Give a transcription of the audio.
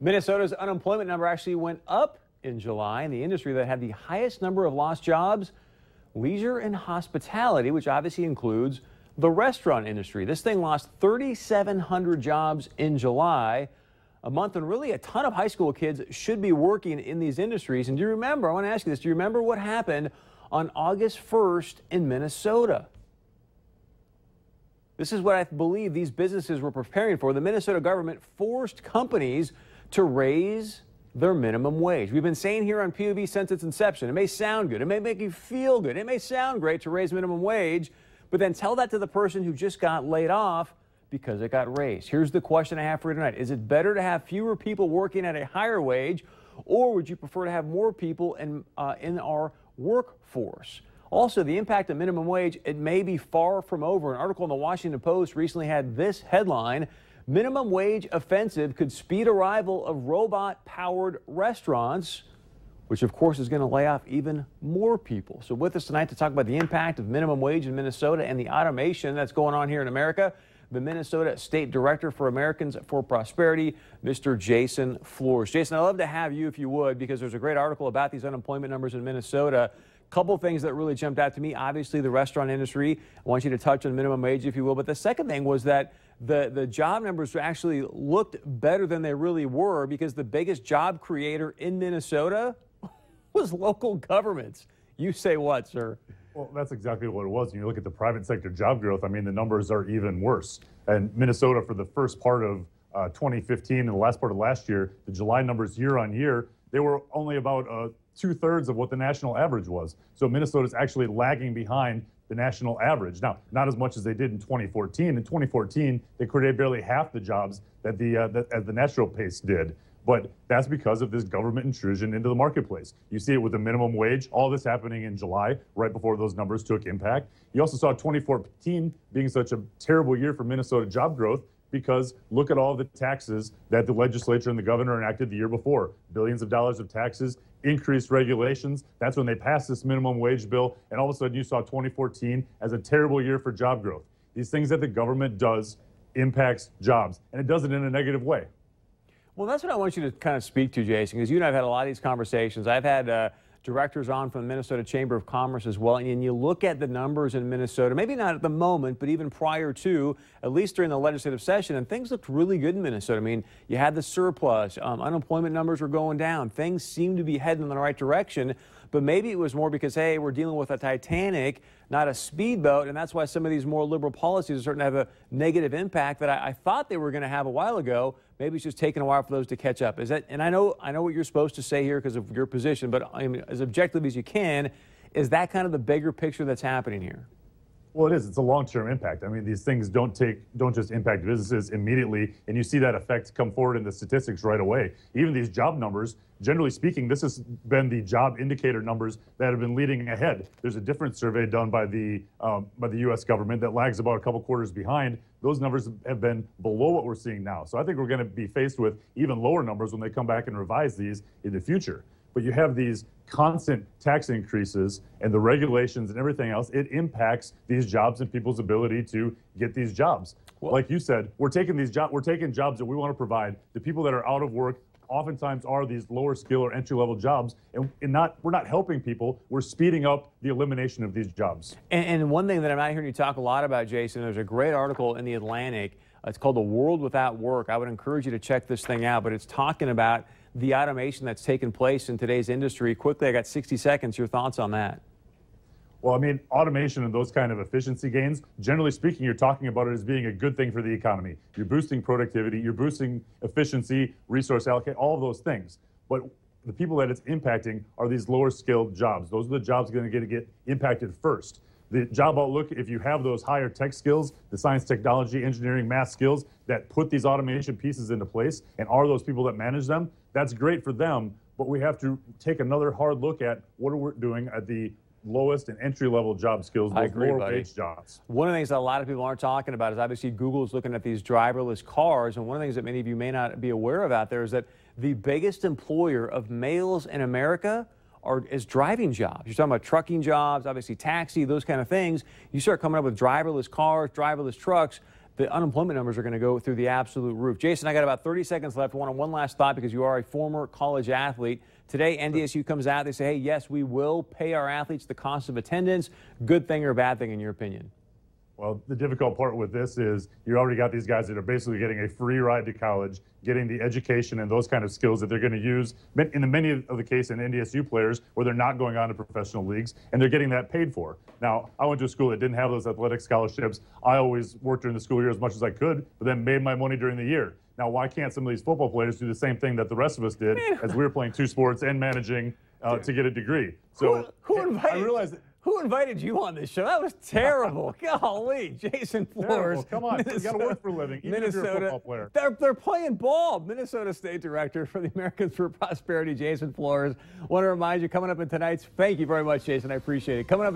Minnesota's unemployment number actually went up in July, and the industry that had the highest number of lost jobs, leisure and hospitality, which obviously includes the restaurant industry. This thing lost 3,700 jobs in July, a month when really a ton of high school kids should be working in these industries. And do you remember, I want to ask you this, do you remember what happened on August 1st in Minnesota? This is what I believe these businesses were preparing for. The Minnesota government forced companies to raise their minimum wage. We've been saying here on POV since its inception, it may sound good, it may make you feel good, it may sound great to raise minimum wage, but then tell that to the person who just got laid off because it got raised. Here's the question I have for you tonight. Is it better to have fewer people working at a higher wage, or would you prefer to have more people in our workforce? Also, the impact of minimum wage, it may be far from over. An article in the Washington Post recently had this headline: minimum wage offensive could speed arrival of robot-powered restaurants, which of course is going to lay off even more people. So with us tonight to talk about the impact of minimum wage in Minnesota and the automation that's going on here in America, the Minnesota State Director for Americans for Prosperity, Mr. Jason Flohrs. Jason, I'd love to have you if you would, because there's a great article about these unemployment numbers in Minnesota. Couple things that really jumped out to me. Obviously, the restaurant industry. I want you to touch on minimum wage, if you will. But the second thing was that the job numbers actually looked better than they really were, because the biggest job creator in Minnesota was local governments. You say what, sir? Well, that's exactly what it was. When you look at the private sector job growth, I mean, the numbers are even worse. And Minnesota, for the first part of 2015 and the last part of last year, the July numbers year on year, they were only about 2/3 of what the national average was. So Minnesota's actually lagging behind the national average. Now, not as much as they did in 2014. In 2014, they created barely half the jobs that the national pace did. But that's because of this government intrusion into the marketplace. You see it with the minimum wage, all this happening in July, right before those numbers took impact. You also saw 2014 being such a terrible year for Minnesota job growth, because look at all the taxes that the legislature and the governor enacted the year before. Billions of dollars of taxes, increased regulations. That's when they passed this minimum wage bill. And all of a sudden you saw 2014 as a terrible year for job growth. These things that the government does impacts jobs, and it does it in a negative way. Well, that's what I want you to kind of speak to, Jason, because you and I have had a lot of these conversations. I've had directors on from the Minnesota Chamber of Commerce as well, and you look at the numbers in Minnesota, maybe not at the moment, but even prior to, at least during the legislative session, and things looked really good in Minnesota. I mean, you had the surplus, unemployment numbers were going down, things seemed to be heading in the right direction, but maybe it was more because, hey, we're dealing with a Titanic, not a speedboat, and that's why some of these more liberal policies are starting to have a negative impact that I thought they were going to have a while ago. Maybe it's just taking a while for those to catch up. Is that? And I know what you're supposed to say here because of your position, but I mean, as objective as you can, is that kind of the bigger picture that's happening here? Well, it is. It's a long-term impact. I mean, these things don't just impact businesses immediately, and you see that effect come forward in the statistics right away. Even these job numbers, generally speaking, this has been the job indicator numbers that have been leading ahead. There's a different survey done by the U.S. government that lags about a couple quarters behind. Those numbers have been below what we're seeing now. So I think we're going to be faced with even lower numbers when they come back and revise these in the future. But you have these constant tax increases and the regulations and everything else. It impacts these jobs and people's ability to get these jobs. Well, like you said, we're taking jobs that we want to provide. The people that are out of work oftentimes are these lower skill or entry-level jobs, and we're not helping people. We're speeding up the elimination of these jobs. And one thing that I'm not hearing you talk a lot about, Jason, there's a great article in the Atlantic. It's called The World Without Work. I would encourage you to check this thing out, but it's talking about the automation that's taken place in today's industry. Quickly, I got 60 seconds. Your thoughts on that? Well, I mean, automation and those kind of efficiency gains, generally speaking, you're talking about it as being a good thing for the economy. You're boosting productivity, you're boosting efficiency, resource allocation, all of those things. But the people that it's impacting are these lower skilled jobs. Those are the jobs going to get impacted first. The job outlook, if you have those higher tech skills, the science, technology, engineering, math skills that put these automation pieces into place and are those people that manage them, that's great for them. But we have to take another hard look at what we're doing at the lowest and entry-level job skills, those lower wage jobs. One of the things that a lot of people aren't talking about is obviously Google is looking at these driverless cars, and one of the things that many of you may not be aware of out there is that the biggest employer of males in America is driving jobs. You're talking about trucking jobs, obviously taxi, those kind of things. You start coming up with driverless cars, driverless trucks, the unemployment numbers are going to go through the absolute roof. Jason, I got about 30 seconds left. I want one last thought because you are a former college athlete. Today, NDSU comes out. They say, hey, yes, we will pay our athletes the cost of attendance. Good thing or bad thing, in your opinion? Well, the difficult part with this is you already got these guys that are basically getting a free ride to college, getting the education and those kind of skills that they're going to use in many of the case in NDSU players where they're not going on to professional leagues, and they're getting that paid for. Now, I went to a school that didn't have those athletic scholarships. I always worked during the school year as much as I could, but then made my money during the year. Now, why can't some of these football players do the same thing that the rest of us did as we were playing 2 sports and managing to get a degree? So I realized that. Who invited you on this show? That was terrible. Golly, Jason Flohrs. Come on, you got to work for a living, even if you're a football player. They're playing ball. Minnesota State Director for the Americans for Prosperity, Jason Flohrs. Want to remind you, coming up in tonight's, thank you very much, Jason. I appreciate it. Coming up.